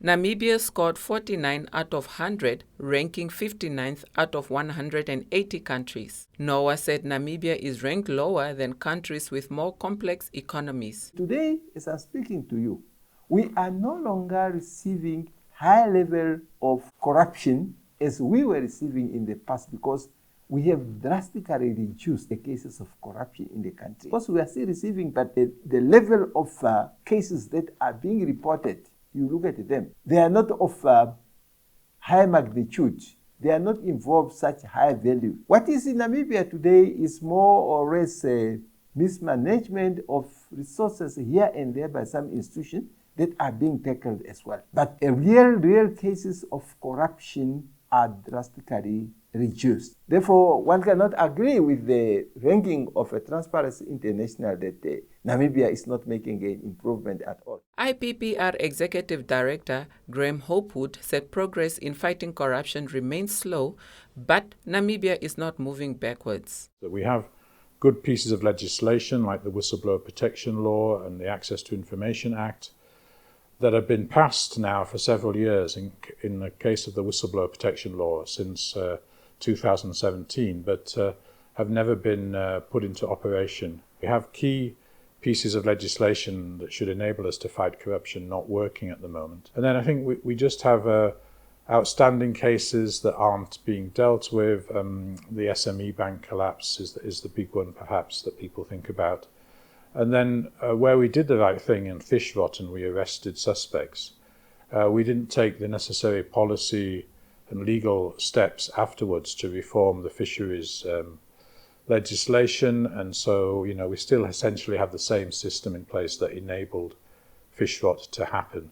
Namibia scored 49 out of 100, ranking 59th out of 180 countries. Noa said Namibia is ranked lower than countries with more complex economies. Today, as I'm speaking to you, we are no longer receiving high level of corruption as we were receiving in the past, because we have drastically reduced the cases of corruption in the country. Of course, we are still receiving, but the level of cases that are being reported, you look at them, they are not of high magnitude. They are not involved such high value. What is in Namibia today is more or less a mismanagement of resources here and there by some institutions that are being tackled as well. But real cases of corruption are drastically reduced. Therefore, one cannot agree with the ranking of a Transparency International that Namibia is not making an improvement at all. IPPR Executive Director Graham Hopewood said progress in fighting corruption remains slow, but Namibia is not moving backwards. We have good pieces of legislation like the Whistleblower Protection Law and the Access to Information Act that have been passed now for several years in the case of the Whistleblower Protection Law since 2017, but have never been put into operation. We have key pieces of legislation that should enable us to fight corruption not working at the moment. And then I think we just have outstanding cases that aren't being dealt with. The SME bank collapse is the big one perhaps that people think about. And then where we did the right thing in fish rot and we arrested suspects, we didn't take the necessary policy and legal steps afterwards to reform the fisheries legislation, and so we still essentially have the same system in place that enabled fish rot to happen.